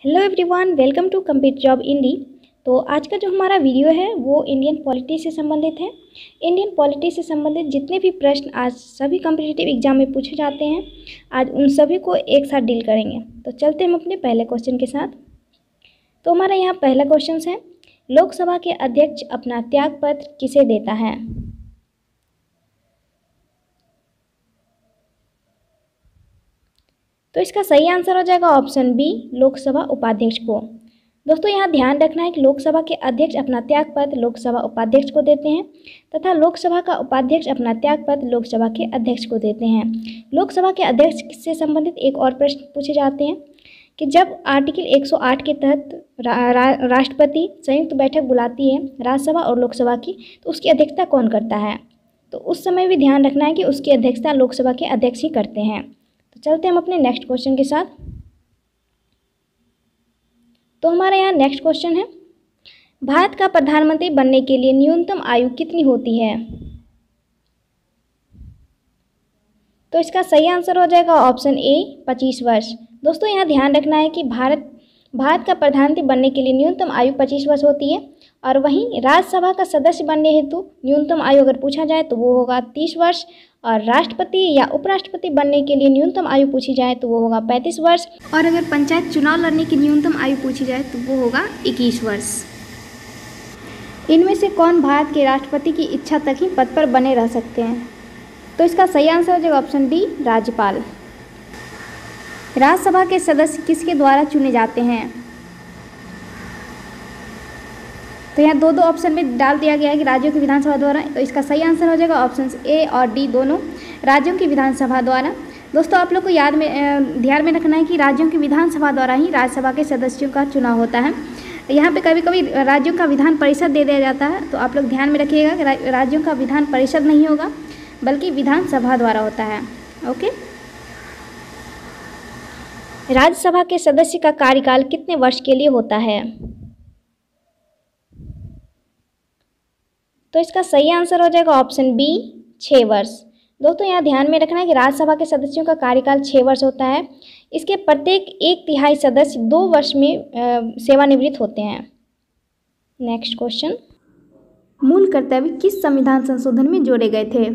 Hello everyone, welcome to compete job इंडी। तो आज का जो हमारा वीडियो है वो इंडियन पॉलिटी से संबंधित है। इंडियन पॉलिटी से संबंधित जितने भी प्रश्न आज सभी कॉम्पिटिटिव एग्जाम में पूछे जाते हैं, आज उन सभी को एक साथ डील करेंगे। तो चलते हैं हम अपने पहले क्वेश्चन के साथ। तो हमारा यहाँ पहला क्वेश्चन है, लोकसभा के अध्यक्ष अपना त्यागपत्र किसे देता है? तो इसका सही आंसर हो जाएगा ऑप्शन बी, लोकसभा उपाध्यक्ष को। दोस्तों यहाँ ध्यान रखना है कि लोकसभा के अध्यक्ष अपना त्यागपत्र लोकसभा उपाध्यक्ष को देते हैं तथा लोकसभा का उपाध्यक्ष अपना त्यागपत्र लोकसभा के अध्यक्ष को देते हैं। लोकसभा के अध्यक्ष से संबंधित एक और प्रश्न पूछे जाते हैं कि जब आर्टिकल 108 के तहत राष्ट्रपति संयुक्त बैठक बुलाती है राज्यसभा और लोकसभा की, तो उसकी अध्यक्षता कौन करता है? तो उस समय भी ध्यान रखना है कि उसकी अध्यक्षता लोकसभा के अध्यक्ष ही करते हैं। तो चलते हैं हम अपने नेक्स्ट क्वेश्चन के साथ। तो हमारे यहाँ नेक्स्ट क्वेश्चन है, भारत का प्रधानमंत्री बनने के लिए न्यूनतम आयु कितनी होती है? तो इसका सही आंसर हो जाएगा ऑप्शन ए, 25 वर्ष। दोस्तों यहाँ ध्यान रखना है कि भारत का प्रधानमंत्री बनने के लिए न्यूनतम आयु 25 वर्ष होती है, और वहीं राज्यसभा का सदस्य बनने हेतु न्यूनतम आयु अगर पूछा जाए तो वो होगा 30 वर्ष, और राष्ट्रपति या उपराष्ट्रपति बनने के लिए न्यूनतम आयु पूछी जाए तो वो होगा 35 वर्ष, और अगर पंचायत चुनाव लड़ने की न्यूनतम आयु पूछी जाए तो वो होगा 21 वर्ष। इनमें से कौन भारत के राष्ट्रपति की इच्छा तक ही पद पर बने रह सकते हैं? तो इसका सही आंसर हो जाएगा ऑप्शन डी, राज्यपाल। राज्यसभा के सदस्य किसके द्वारा चुने जाते हैं? तो यहाँ दो ऑप्शन में डाल दिया गया है कि राज्यों की विधानसभा द्वारा, तो इसका सही आंसर हो जाएगा ऑप्शन ए और डी दोनों, राज्यों की विधानसभा द्वारा। दोस्तों आप लोग को ध्यान में रखना है कि राज्यों की विधानसभा द्वारा ही राज्यसभा के सदस्यों का चुनाव होता है। यहाँ पे कभी कभी राज्यों का विधान परिषद दे दिया जाता है, तो आप लोग ध्यान में रखिएगा कि राज्यों का विधान परिषद नहीं होगा बल्कि विधानसभा द्वारा होता है। ओके, राज्यसभा के सदस्य का कार्यकाल कितने वर्ष के लिए होता है? तो इसका सही आंसर हो जाएगा ऑप्शन बी, 6 वर्ष। दोस्तों यहाँ ध्यान में रखना है कि राज्यसभा के सदस्यों का कार्यकाल 6 वर्ष होता है। इसके प्रत्येक 1/3 सदस्य 2 वर्ष में सेवानिवृत्त होते हैं। नेक्स्ट क्वेश्चन, मूल कर्तव्य किस संविधान संशोधन में जोड़े गए थे?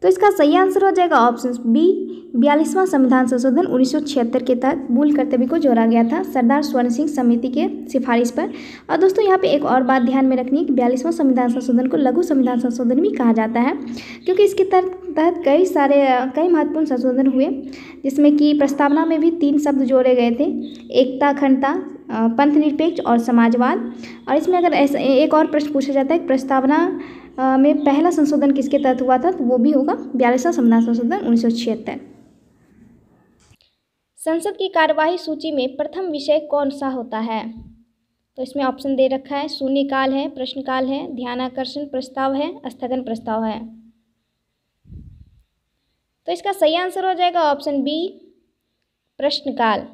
तो इसका सही आंसर हो जाएगा ऑप्शन बी, 42वां संविधान संशोधन 1976 के तहत मूल कर्तव्य को जोड़ा गया था सरदार स्वर्ण सिंह समिति के सिफारिश पर। और दोस्तों यहाँ पे एक और बात ध्यान में रखनी है कि 42वां संविधान संशोधन को लघु संविधान संशोधन भी कहा जाता है, क्योंकि इसके तहत कई महत्वपूर्ण संशोधन हुए, जिसमें कि प्रस्तावना में भी 3 शब्द जोड़े गए थे, एकता, अखंडता, पंथनिरपेक्ष और समाजवाद। और इसमें अगर ऐसा एक और प्रश्न पूछा जाता है, प्रस्तावना में पहला संशोधन किसके तहत हुआ था, तो वो भी होगा 42वां संविधान संशोधन 1976। संसद की कार्यवाही सूची में प्रथम विषय कौन सा होता है? तो इसमें ऑप्शन दे रखा है, शून्यकाल है, प्रश्नकाल है, ध्यानाकर्षण प्रस्ताव है, स्थगन प्रस्ताव है। तो इसका सही आंसर हो जाएगा ऑप्शन बी, प्रश्नकाल।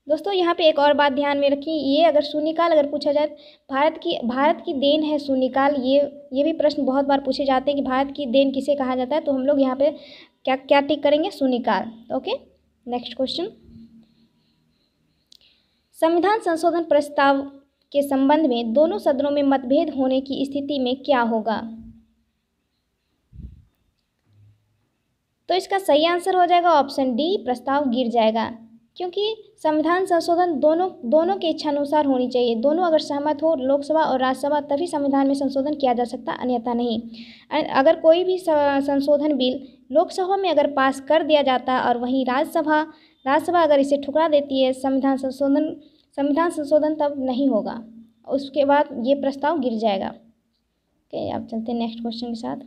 दोस्तों यहाँ पे एक और बात ध्यान में रखिए, ये अगर शून्यकाल अगर पूछा जाए, भारत की देन है शून्यकाल, ये भी प्रश्न बहुत बार पूछे जाते हैं कि भारत की देन किसे कहा जाता है, तो हम लोग यहाँ पे क्या टिक करेंगे, शून्यकाल। ओके, नेक्स्ट क्वेश्चन, संविधान संशोधन प्रस्ताव के संबंध में दोनों सदनों में मतभेद होने की स्थिति में क्या होगा? तो इसका सही आंसर हो जाएगा ऑप्शन डी, प्रस्ताव गिर जाएगा, क्योंकि संविधान संशोधन दोनों के इच्छानुसार होनी चाहिए। दोनों अगर सहमत हो, लोकसभा और राज्यसभा, तभी संविधान में संशोधन किया जा सकता, अन्यथा नहीं। अगर कोई भी संशोधन बिल लोकसभा में अगर पास कर दिया जाता है और वहीं राज्यसभा अगर इसे ठुकरा देती है, संविधान संशोधन तब नहीं होगा, उसके बाद ये प्रस्ताव गिर जाएगा। ओके, अब चलते हैं नेक्स्ट क्वेश्चन के साथ।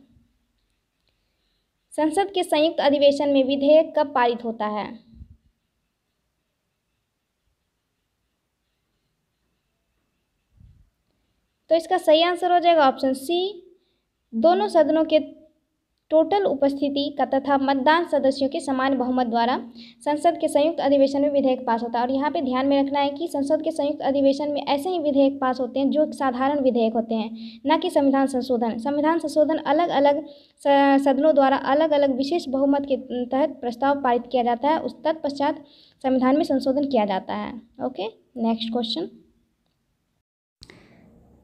संसद के संयुक्त अधिवेशन में विधेयक कब पारित होता है? तो इसका सही आंसर हो जाएगा ऑप्शन सी, दोनों सदनों के टोटल उपस्थिति का तथा मतदान सदस्यों के समान बहुमत द्वारा संसद के संयुक्त अधिवेशन में विधेयक पास होता है। और यहाँ पे ध्यान में रखना है कि संसद के संयुक्त अधिवेशन में ऐसे ही विधेयक पास होते हैं जो साधारण विधेयक होते हैं, न कि संविधान संशोधन। संविधान संशोधन अलग अलग सदनों द्वारा अलग अलग विशेष बहुमत के तहत प्रस्ताव पारित किया जाता है, उस तत्पश्चात संविधान में संशोधन किया जाता है। Okay, next question.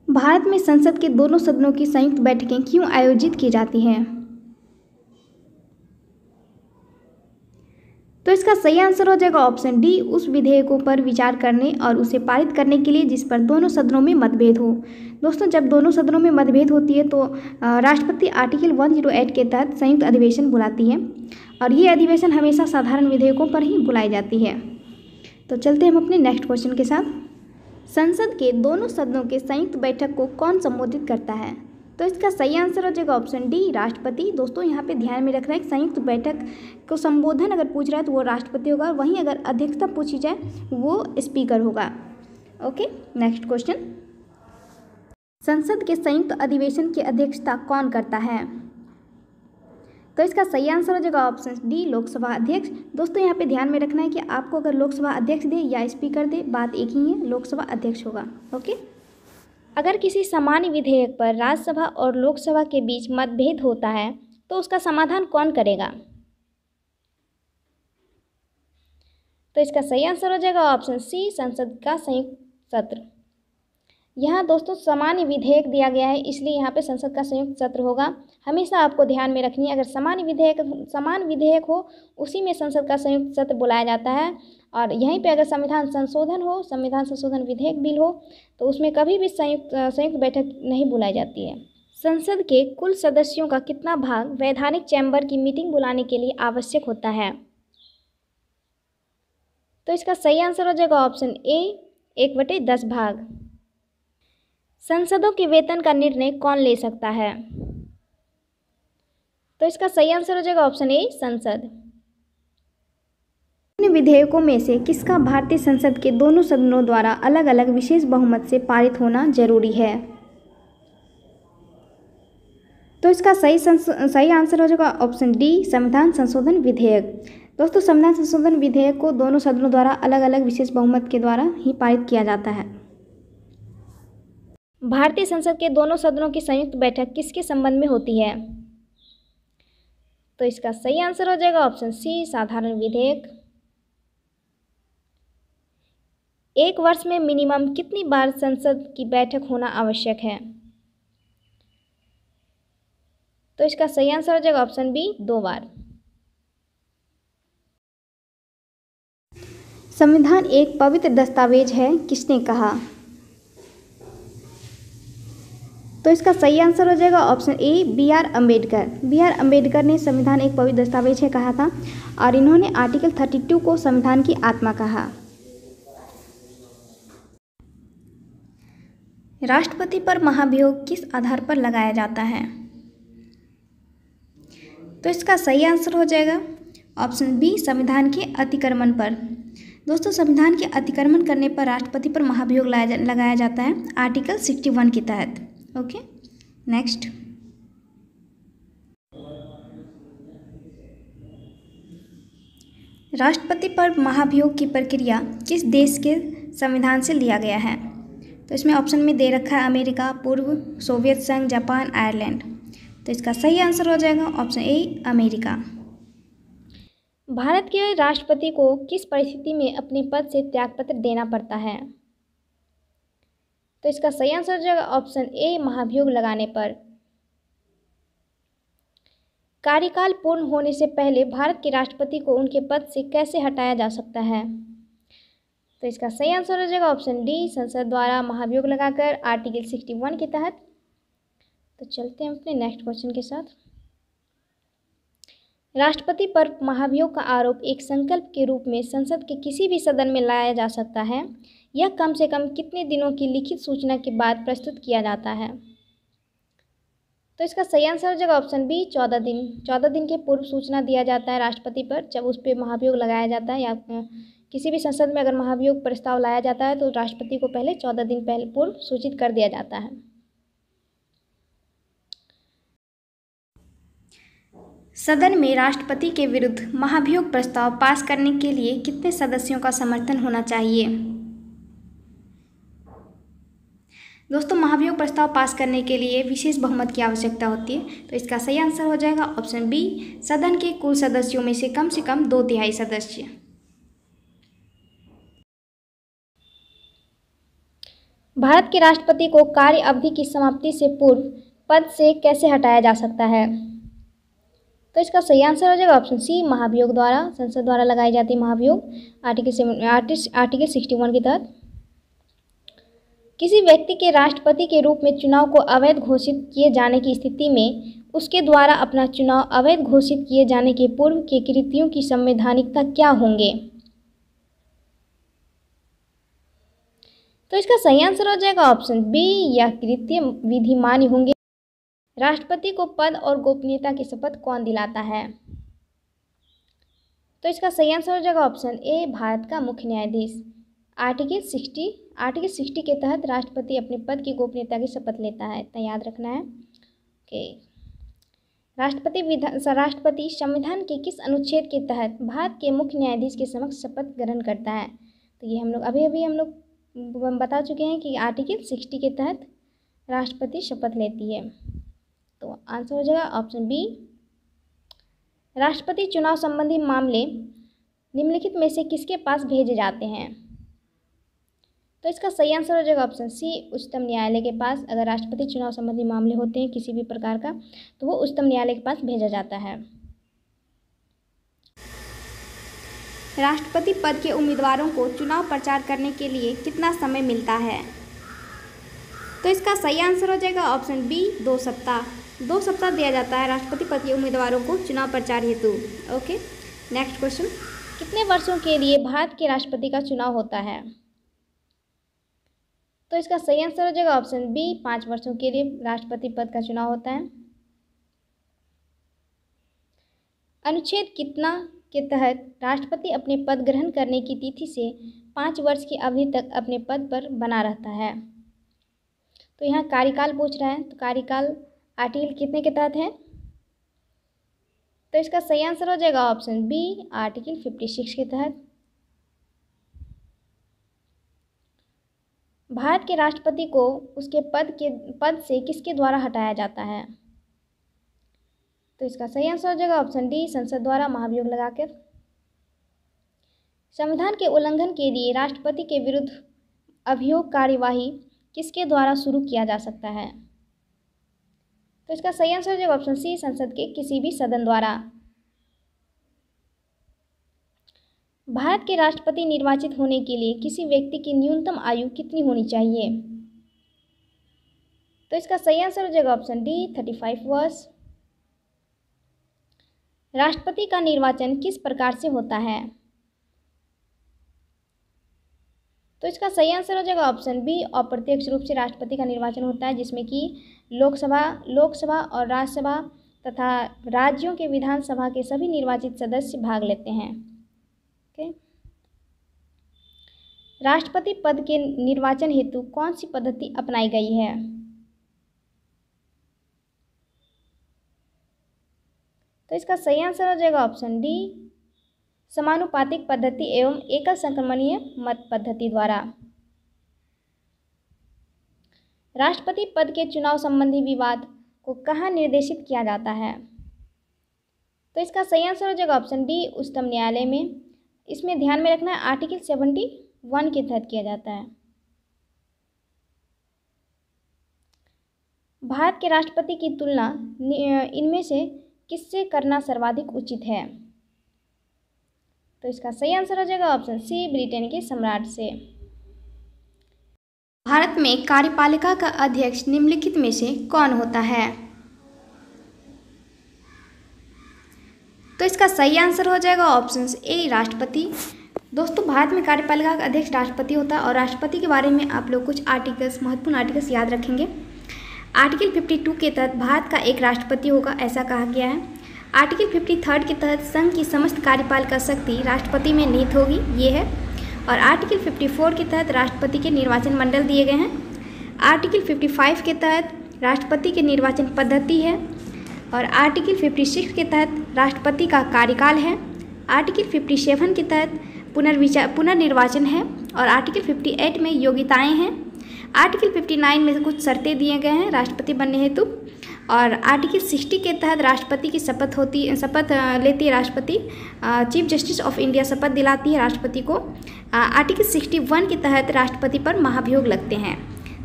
भारत में संसद के दोनों सदनों की संयुक्त बैठकें क्यों आयोजित की जाती हैं? तो इसका सही आंसर हो जाएगा ऑप्शन डी, उस विधेयकों पर विचार करने और उसे पारित करने के लिए जिस पर दोनों सदनों में मतभेद हो। दोस्तों, जब दोनों सदनों में मतभेद होती है तो राष्ट्रपति आर्टिकल 108 के तहत संयुक्त अधिवेशन बुलाती है, और ये अधिवेशन हमेशा साधारण विधेयकों पर ही बुलाई जाती है। तो चलते हैं हम अपने नेक्स्ट क्वेश्चन के साथ। संसद के दोनों सदनों के संयुक्त बैठक को कौन संबोधित करता है? तो इसका सही आंसर हो जाएगा ऑप्शन डी, राष्ट्रपति। दोस्तों, यहाँ पे ध्यान में रखना है कि संयुक्त बैठक को संबोधन अगर पूछ रहा है तो वो राष्ट्रपति होगा, वहीं अगर अध्यक्षता पूछी जाए वो स्पीकर होगा। Okay, next question. संसद के संयुक्त अधिवेशन की अध्यक्षता कौन करता है? तो इसका सही आंसर हो जाएगा ऑप्शन डी, लोकसभा अध्यक्ष। दोस्तों, यहाँ पे ध्यान में रखना है कि आपको अगर लोकसभा अध्यक्ष दे या स्पीकर दे, बात एक ही है, लोकसभा अध्यक्ष होगा। ओके, अगर किसी सामान्य विधेयक पर राज्यसभा और लोकसभा के बीच मतभेद होता है तो उसका समाधान कौन करेगा? तो इसका सही आंसर हो जाएगा ऑप्शन सी, संसद का संयुक्त सत्र। यहाँ दोस्तों सामान्य विधेयक दिया गया है, इसलिए यहाँ पे संसद का संयुक्त सत्र होगा। हमेशा आपको ध्यान में रखनी है, अगर समान विधेयक हो उसी में संसद का संयुक्त सत्र बुलाया जाता है, और यहीं पे अगर संविधान संशोधन हो, संविधान संशोधन विधेयक बिल हो, तो उसमें कभी भी संयुक्त बैठक नहीं बुलाई जाती है। संसद के कुल सदस्यों का कितना भाग वैधानिक चैम्बर की मीटिंग बुलाने के लिए आवश्यक होता है? तो इसका सही आंसर हो जाएगा ऑप्शन ए, 1/10 भाग। संसदों के वेतन का निर्णय कौन ले सकता है? तो इसका सही आंसर हो जाएगा ऑप्शन ए, संसद। इन विधेयकों में से किसका भारतीय संसद के दोनों सदनों द्वारा अलग अलग विशेष बहुमत से पारित होना जरूरी है? तो इसका सही आंसर हो जाएगा ऑप्शन डी, संविधान संशोधन विधेयक। दोस्तों, संविधान संशोधन विधेयक को दोनों सदनों द्वारा अलग अलग विशेष बहुमत के द्वारा ही पारित किया जाता है। भारतीय संसद के दोनों सदनों की संयुक्त बैठक किसके संबंध में होती है? तो इसका सही आंसर हो जाएगा ऑप्शन सी, साधारण विधेयक। एक वर्ष में मिनिमम कितनी बार संसद की बैठक होना आवश्यक है? तो इसका सही आंसर हो जाएगा ऑप्शन बी, 2 बार। संविधान एक पवित्र दस्तावेज है, किसने कहा? तो इसका सही आंसर हो जाएगा option A, B R. Ambedkar. B R. Ambedkar ने संविधान एक पवित्र दस्तावेज है कहा था, और इन्होंने आर्टिकल 32 को संविधान की आत्मा कहा। राष्ट्रपति पर महाभियोग किस आधार पर लगाया जाता है? तो इसका सही आंसर हो जाएगा ऑप्शन बी, संविधान के अतिक्रमण पर। दोस्तों, संविधान के अतिक्रमण करने पर राष्ट्रपति पर महाभियोग लगाया जाता है आर्टिकल 61 के तहत। Okay, next. राष्ट्रपति पर महाभियोग की प्रक्रिया किस देश के संविधान से लिया गया है? तो इसमें ऑप्शन में दे रखा है अमेरिका, पूर्व सोवियत संघ, जापान, आयरलैंड। तो इसका सही आंसर हो जाएगा ऑप्शन ए, अमेरिका। भारत के राष्ट्रपति को किस परिस्थिति में अपने पद से त्यागपत्र देना पड़ता है? तो इसका सही आंसर हो जाएगा ऑप्शन ए, महाभियोग लगाने पर। कार्यकाल पूर्ण होने से पहले भारत के राष्ट्रपति को उनके पद से कैसे हटाया जा सकता है? तो इसका सही आंसर हो जाएगा ऑप्शन डी, संसद द्वारा महाभियोग लगाकर आर्टिकल 61 के तहत। तो चलते हैं अपने नेक्स्ट क्वेश्चन के साथ। राष्ट्रपति पर महाभियोग का आरोप एक संकल्प के रूप में संसद के किसी भी सदन में लाया जा सकता है। यह कम से कम कितने दिनों की लिखित सूचना के बाद प्रस्तुत किया जाता है? तो इसका सही आंसर हो जाएगा ऑप्शन बी, 14 दिन। 14 दिन के पूर्व सूचना दिया जाता है राष्ट्रपति पर, जब उस पर महाभियोग लगाया जाता है, या किसी भी संसद में अगर महाभियोग प्रस्ताव लाया जाता है तो राष्ट्रपति को पहले 14 दिन पहले पूर्व सूचित कर दिया जाता है। सदन में राष्ट्रपति के विरुद्ध महाभियोग प्रस्ताव पास करने के लिए कितने सदस्यों का समर्थन होना चाहिए? दोस्तों, महाभियोग प्रस्ताव पास करने के लिए विशेष बहुमत की आवश्यकता होती है, तो इसका सही आंसर हो जाएगा ऑप्शन बी, सदन के कुल सदस्यों में से कम 2/3 सदस्य। भारत के राष्ट्रपति को कार्य अवधि की समाप्ति से पूर्व पद से कैसे हटाया जा सकता है? तो इसका सही आंसर हो जाएगा ऑप्शन सी, महाभियोग द्वारा। संसद द्वारा लगाई जाती महाभियोग आर्टिकल 61 के तहत। किसी व्यक्ति के राष्ट्रपति के रूप में चुनाव को अवैध घोषित किए जाने की स्थिति में उसके द्वारा अपना चुनाव अवैध घोषित किए जाने के पूर्व के कृत्यों की संवैधानिकता क्या होंगे? तो इसका सही आंसर हो जाएगा ऑप्शन बी, यह कृत्य विधिमान्य होंगे। राष्ट्रपति को पद और गोपनीयता की शपथ कौन दिलाता है? तो इसका सही आंसर हो जाएगा ऑप्शन ए, भारत का मुख्य न्यायाधीश। आर्टिकल 60 के तहत राष्ट्रपति अपने पद की गोपनीयता की शपथ लेता है, इतना याद रखना है। राष्ट्रपति संविधान के किस अनुच्छेद के तहत भारत के मुख्य न्यायाधीश के समक्ष शपथ ग्रहण करता है? तो ये हम लोग अभी बता चुके हैं कि आर्टिकल 60 के तहत राष्ट्रपति शपथ लेती है। तो आंसर हो जाएगा ऑप्शन बी। राष्ट्रपति चुनाव संबंधी मामले निम्नलिखित में से किसके पास भेजे जाते हैं? तो इसका सही आंसर हो जाएगा ऑप्शन सी, उच्चतम न्यायालय के पास। अगर राष्ट्रपति चुनाव संबंधी मामले होते हैं किसी भी प्रकार का, तो वो उच्चतम न्यायालय के पास भेजा जाता है। राष्ट्रपति पद के उम्मीदवारों को चुनाव प्रचार करने के लिए कितना समय मिलता है? तो इसका सही आंसर हो जाएगा ऑप्शन बी, 2 सप्ताह। 2 सप्ताह दिया जाता है राष्ट्रपति पद के उम्मीदवारों को चुनाव प्रचार हेतु। ओके, नेक्स्ट क्वेश्चन, कितने वर्षों के लिए भारत के राष्ट्रपति का चुनाव होता है? तो इसका सही आंसर हो जाएगा ऑप्शन बी, 5 वर्षों के लिए राष्ट्रपति पद का चुनाव होता है। अनुच्छेद कितना के तहत राष्ट्रपति अपने पद ग्रहण करने की तिथि से 5 वर्ष की अवधि तक अपने पद पर बना रहता है? तो यहाँ कार्यकाल पूछ रहा है, तो कार्यकाल आर्टिकल कितने के तहत है? तो इसका सही आंसर हो जाएगा ऑप्शन बी, आर्टिकल 56 के तहत। भारत के राष्ट्रपति को उसके पद से किसके द्वारा हटाया जाता है? तो इसका सही आंसर हो जाएगा ऑप्शन डी, संसद द्वारा महाभियोग लगाकर। संविधान के उल्लंघन के लिए राष्ट्रपति के विरुद्ध अभियोग कार्यवाही किसके द्वारा शुरू किया जा सकता है? तो इसका सही आंसर हो जाएगा ऑप्शन सी, संसद के किसी भी सदन द्वारा। भारत के राष्ट्रपति निर्वाचित होने के लिए किसी व्यक्ति की न्यूनतम आयु कितनी होनी चाहिए? तो इसका सही आंसर हो जाएगा ऑप्शन डी, 35 वर्ष। राष्ट्रपति का निर्वाचन किस प्रकार से होता है? तो इसका सही आंसर हो जाएगा ऑप्शन बी, अप्रत्यक्ष रूप से राष्ट्रपति का निर्वाचन होता है, जिसमें कि लोकसभा और राज्यसभा तथा राज्यों के विधानसभा के सभी निर्वाचित सदस्य भाग लेते हैं। ओके, राष्ट्रपति पद के निर्वाचन हेतु कौन सी पद्धति अपनाई गई है? तो इसका सही आंसर हो जाएगा ऑप्शन डी, समानुपातिक पद्धति एवं एकल संक्रमणीय मत पद्धति द्वारा। राष्ट्रपति पद के चुनाव संबंधी विवाद को कहाँ निर्देशित किया जाता है? तो इसका सही आंसर हो जाएगा ऑप्शन डी, उच्चतम न्यायालय में। इसमें ध्यान में रखना है आर्टिकल 71 के तहत किया जाता है। भारत के राष्ट्रपति की तुलना इनमें से किससे करना सर्वाधिक उचित है? तो इसका सही आंसर हो जाएगा ऑप्शन सी, ब्रिटेन के सम्राट से। भारत में कार्यपालिका का अध्यक्ष निम्नलिखित में से कौन होता है? तो इसका सही आंसर हो जाएगा ऑप्शन ए, राष्ट्रपति। दोस्तों, भारत में कार्यपालिका का अध्यक्ष राष्ट्रपति होता है और राष्ट्रपति के बारे में आप लोग कुछ महत्वपूर्ण आर्टिकल्स याद रखेंगे। आर्टिकल 52 के तहत भारत का एक राष्ट्रपति होगा, ऐसा कहा गया है। आर्टिकल 53 के तहत संघ की समस्त कार्यपालिका शक्ति राष्ट्रपति में निहित होगी, ये है। और आर्टिकल 54 के तहत राष्ट्रपति के निर्वाचन मंडल दिए गए हैं। आर्टिकल 55 के तहत राष्ट्रपति के निर्वाचन पद्धति है और आर्टिकल 56 के तहत राष्ट्रपति का कार्यकाल है। आर्टिकल 57 के तहत पुनर्निर्वाचन है और आर्टिकल 58 में योग्यताएं हैं। आर्टिकल 59 में कुछ शर्तें दिए गए हैं राष्ट्रपति बनने हेतु और आर्टिकल 60 के तहत राष्ट्रपति की शपथ लेती है राष्ट्रपति। चीफ जस्टिस ऑफ इंडिया शपथ दिलाती है राष्ट्रपति को। आर्टिकल 61 के तहत राष्ट्रपति पर महाभियोग लगते हैं।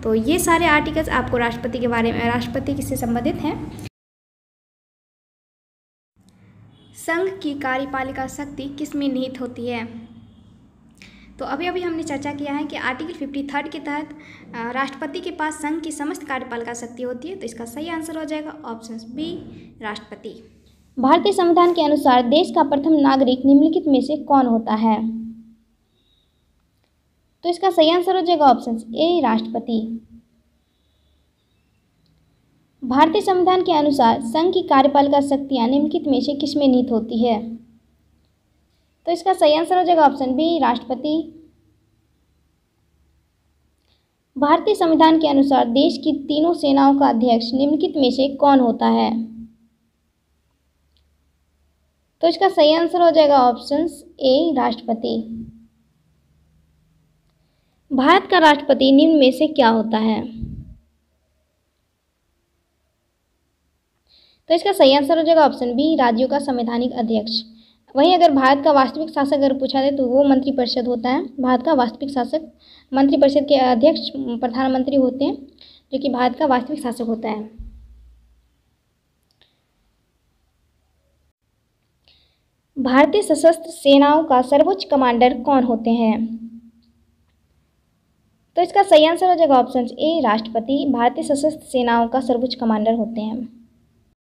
तो ये सारे आर्टिकल्स आपको राष्ट्रपति के बारे में, राष्ट्रपति से संबंधित हैं। संघ की कार्यपालिका शक्ति किस में निहित होती है? तो अभी हमने चर्चा किया है कि आर्टिकल 53 के तहत राष्ट्रपति के पास संघ की समस्त कार्यपालिका शक्ति होती है। तो इसका सही आंसर हो जाएगा ऑप्शन बी, राष्ट्रपति। भारतीय संविधान के अनुसार देश का प्रथम नागरिक निम्नलिखित में से कौन होता है? तो इसका सही आंसर हो जाएगा ऑप्शन ए, राष्ट्रपति। भारतीय संविधान के अनुसार संघ की कार्यपालिका शक्तियां निम्नलिखित में से किसमें निहित होती है? तो इसका सही आंसर हो जाएगा ऑप्शन बी, राष्ट्रपति। भारतीय संविधान के अनुसार देश की तीनों सेनाओं का अध्यक्ष निम्नलिखित में से कौन होता है? तो इसका सही आंसर हो जाएगा ऑप्शन ए, राष्ट्रपति। भारत का राष्ट्रपति निम्न में से क्या होता है? तो इसका सही आंसर हो जाएगा ऑप्शन बी, राज्यों का संवैधानिक अध्यक्ष। वहीं अगर भारत का वास्तविक शासक अगर पूछा जाए तो वो मंत्रिपरिषद होता है। भारत का वास्तविक शासक, मंत्रिपरिषद के अध्यक्ष प्रधानमंत्री होते हैं, जो कि भारत का वास्तविक शासक होता है। भारतीय सशस्त्र सेनाओं का सर्वोच्च कमांडर कौन होते हैं? तो इसका सही आंसर हो जाएगा ऑप्शन ए, राष्ट्रपति। भारतीय सशस्त्र सेनाओं का सर्वोच्च कमांडर होते हैं।